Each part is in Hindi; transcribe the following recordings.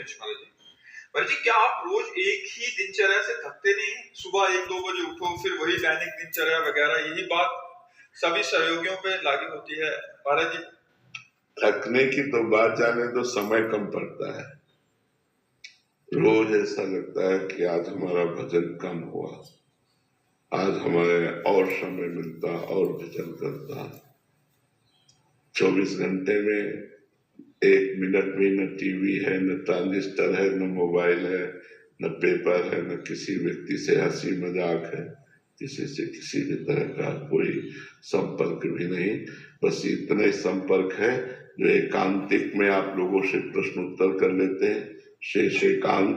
रमेश महाराज जी। महाराज जी, क्या आप रोज एक ही दिनचर्या से थकते नहीं हैं? सुबह 1-2 बजे उठो, फिर वही दैनिक दिनचर्या वगैरह, यही बात सभी सहयोगियों पे लागू होती है महाराज जी? थकने की तो बात जाने तो समय कम पड़ता है। रोज ऐसा लगता है कि आज हमारा भजन कम हुआ, आज हमारे और समय मिलता और भजन करता। 24 घंटे में 1 मिनट भी न टीवी है, न ट्रांजिस्टर है, न मोबाइल है, न पेपर है, न किसी व्यक्ति से हंसी मजाक है, किसी से किसी भी तरह का कोई संपर्क भी नहीं। बस इतना ही संपर्क है जो एकांतिक में आप लोगों से प्रश्न उत्तर कर लेते हैं। शेष एकांत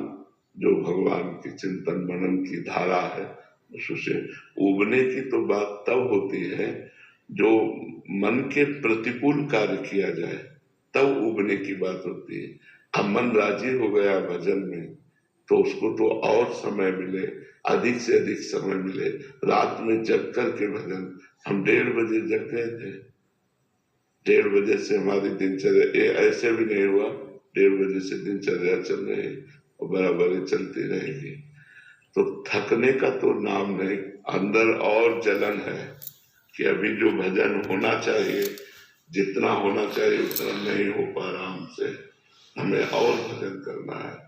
जो भगवान की चिंतन मनन की धारा है, उससे उबने की तो बात तब होती है जो मन के प्रतिकूल कार्य किया जाए, तब उबने की बात होती है। अब मन राजी हो गया भजन में तो उसको तो और समय मिले, अधिक से अधिक समय मिले। रात में जग कर के भजन, हम 1:30 बजे जग गए थे। 1:30 बजे से हमारी दिनचर्या, ऐसे भी नहीं हुआ 1:30 बजे से दिनचर्या चल रही और बराबर चलती रहेगी। तो थकने का तो नाम नहीं, अंदर और जलन है कि अभी जो भजन होना चाहिए, जितना होना चाहिए उतना नहीं हो पा रहा हमसे, हमें और भजन करना है।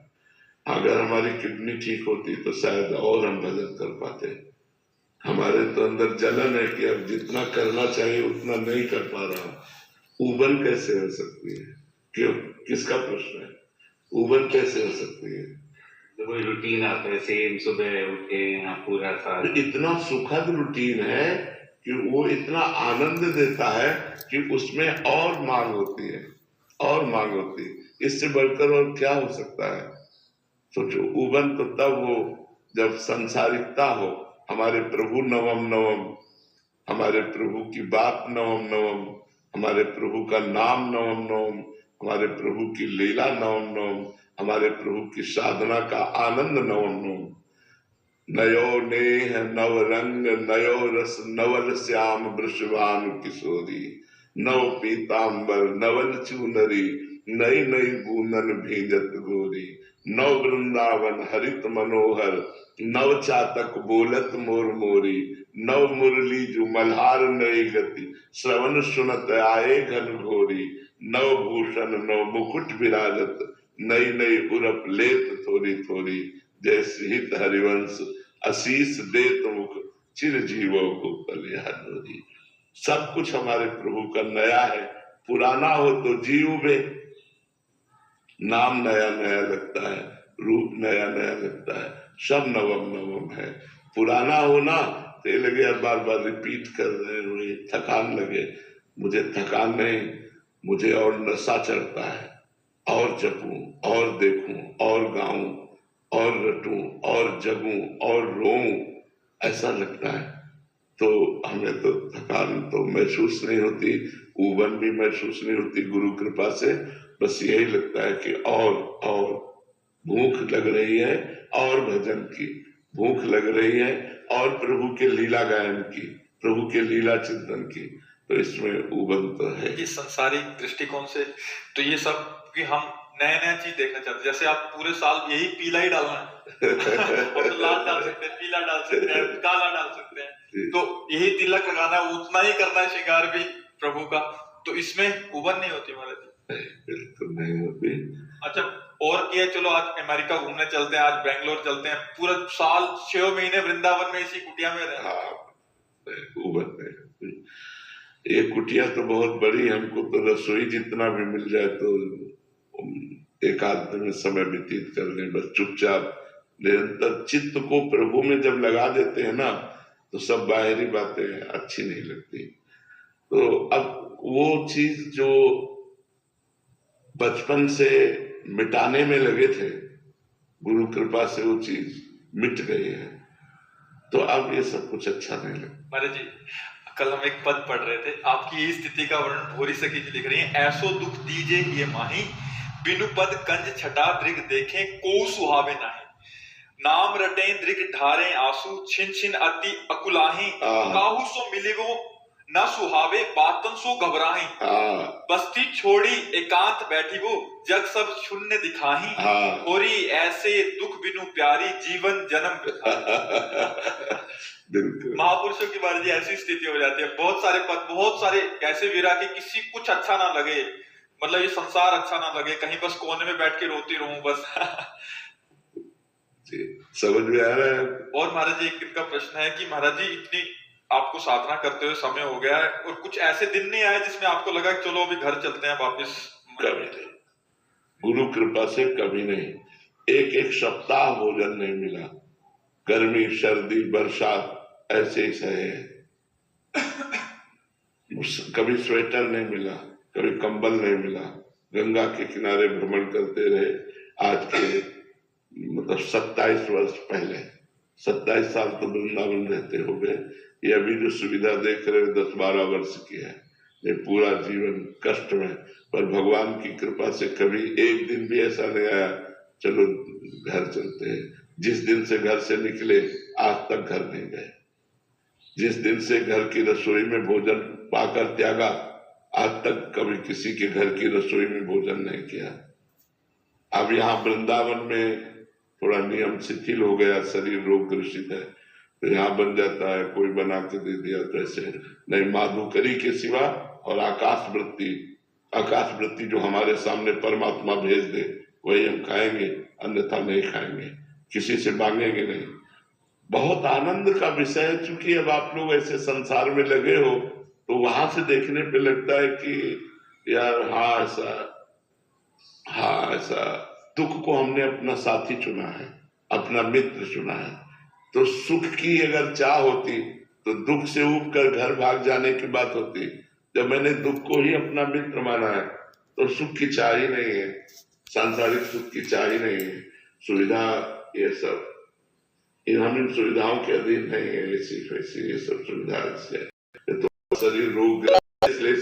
अगर हमारी किडनी ठीक होती तो शायद और हम भजन कर पाते। हमारे तो अंदर जलन है कि अब जितना करना चाहिए उतना नहीं कर पा रहा। उबन कैसे हो सकती है? क्यों, किसका प्रश्न है? उबन कैसे हो सकती है? तो वही रूटीन आता है, सेम सुबह उठे यहाँ पूरा साल। इतना सुखद रूटीन है कि वो इतना आनंद देता है कि उसमें और मांग होती है, और मांग होती है। इससे बढ़कर और क्या हो सकता है? सोचो, उबन तो तब हो जब संसारिकता हो। हमारे प्रभु नवम नवम, हमारे प्रभु की बात नवम नवम, हमारे प्रभु का नाम नवम नवम, हमारे प्रभु की लीला नवम नवम, हमारे प्रभु की साधना का आनंद नवम नवम। नयो नेह नव रंग नयो रस नवल श्याम वृषभानु किशोरी, नव पीतांबर नवल चूनरी, नई नई बूंदन भींजत गोरी, नव वृंदावन हरित मनोहर, नव चातक बोलत मोर मोरी, नव मुरली जो मल्हार नई गति, श्रवण सुनत आए घन घोरी, नव भूषण नव मुकुट विराजत, नई नई उरप लेत थोड़ी थोड़ी, जैसे हित हरिवंश आशीष देत मुख चिरजीवो को कल्याणोरी। सब कुछ हमारे प्रभु का नया है। पुराना हो तो जी उबे, नाम नया नया लगता है, रूप नया नया लगता है, सब नवम नवम है। पुराना हो ना तो ये लगे बार बार रिपीट कर रहे हुए, थकान लगे। मुझे थकान नहीं, मुझे और नशा चढ़ता है, और जपूं और देखूं और गाऊं और रटूं और जगूं और रोऊं, ऐसा लगता है। तो हमें तो थकान तो महसूस नहीं होती, उबन भी महसूस नहीं होती गुरु कृपा से। बस यही लगता है कि और भूख लग रही है, और भजन की भूख लग रही है, और प्रभु के लीला गायन की, प्रभु के लीला चिंतन की। तो इसमें उबन तो है। इस संसारिक दृष्टिकोण से तो ये सब कि हम नया नया चीज देखना चाहते हैं। जैसे आप पूरे साल यही पीला ही डालना है और तो लाल डाल सकते हैं, पीला डाल सकते हैं, काला डाल सकते हैं, तो यही तिलक लगाना है, उतना ही करना है श्रृंगार भी प्रभु का। तो इसमें उबन नहीं होती महाराज जी? बिल्कुल नहीं होती। अच्छा, और क्या, चलो आज अमेरिका घूमने चलते हैं, आज बेंगलोर चलते हैं, पूरा साल 6 महीने वृंदावन में इसी कुटिया में रहे। उबन नहीं होती। ये कुटिया तो बहुत बड़ी, हमको तो रसोई जितना भी मिल जाए तो एकांत में समय व्यतीत कर लें, बस चुपचाप निरंतर चित्त को प्रभु में जब लगा देते हैं ना, तो सब बाहरी बातें अच्छी नहीं लगती। तो अब वो चीज जो बचपन से मिटाने में लगे थे, गुरु कृपा से वो चीज मिट गई है, तो अब ये सब कुछ अच्छा नहीं लगता। महाराज जी, कल हम एक पद पढ़ रहे थे, आपकी यही स्थिति का वर्णन भोरी सखी जी लिख रही है। ऐसो दुख दीजे ये माही, बिनु पद कंज छटा दृग देखे को सुहावे नाही, नाम रटे दृग ढारे आंसू, छिन छिन अति अकुलाही, काहू सो मिले वो ना सुहावे बातन सो घबराही, हाँ बस्ती छोड़ी एकांत बैठी वो, जग सब शून्य दिखाही, हाँ होरी ऐसे दुख बिनु प्यारी, जीवन जन्म बिखारी। बिल्कुल महापुरुषों की बार जी ऐसी स्थिति हो जाती है, बहुत सारे पद, बहुत सारे ऐसे वीरा के किसी कुछ अच्छा ना लगे, मतलब ये संसार अच्छा ना लगे, कहीं बस कोने में बैठ के रोती रहूं बस। जी, समझ में आ रहा है। और महाराज जी एक इनका प्रश्न है कि महाराज जी इतनी आपको साधना करते हुए समय हो गया है और कुछ ऐसे दिन नहीं आए जिसमें आपको लगा कि चलो अभी घर चलते हैं वापस? कभी नहीं, गुरु कृपा से कभी नहीं। एक एक सप्ताह भोजन नहीं मिला, गर्मी सर्दी बरसात ऐसे ही सहे। कभी स्वेटर नहीं मिला, कभी कंबल नहीं मिला, गंगा के किनारे भ्रमण करते रहे। आज के मतलब 27 वर्ष पहले, 27 साल तो वृंदावन रहते हो गए। ये अभी जो सुविधा देख रहे हो 10-12 वर्ष की है। ये पूरा जीवन कष्ट में, पर भगवान की कृपा से कभी एक दिन भी ऐसा नहीं आया चलो घर चलते हैं। जिस दिन से घर से निकले आज तक घर नहीं गए। जिस दिन से घर की रसोई में भोजन पाकर त्यागा, आज तक कभी किसी के घर की रसोई में भोजन नहीं किया। अब यहाँ वृंदावन में थोड़ा नियम शिथिल हो गया, शरीर रोग ग्रसित है तो यहाँ बन जाता है, कोई बना के दे दिया तो ऐसे नहीं। माधुकरी के सिवा और आकाश वृत्ति जो हमारे सामने परमात्मा भेज दे वही हम खाएंगे, अन्यथा नहीं खाएंगे, किसी से मांगेंगे नहीं। बहुत आनंद का विषय है, चूंकि अब आप लोग ऐसे संसार में लगे हो तो वहां से देखने पे लगता है कि यार हाँ ऐसा दुख को हमने अपना साथी चुना है, अपना मित्र चुना है। तो सुख की अगर चाह होती तो दुख से उब कर घर भाग जाने की बात होती। जब मैंने दुख को ही अपना मित्र माना है तो सुख की चाह ही नहीं है, सांसारिक सुख की चाह ही नहीं है। सुविधा ये सब हम इन सुविधाओं के अधीन नहीं है, ऐसी वैसी ये सब सुविधा से तो शरीर रोग इसलिए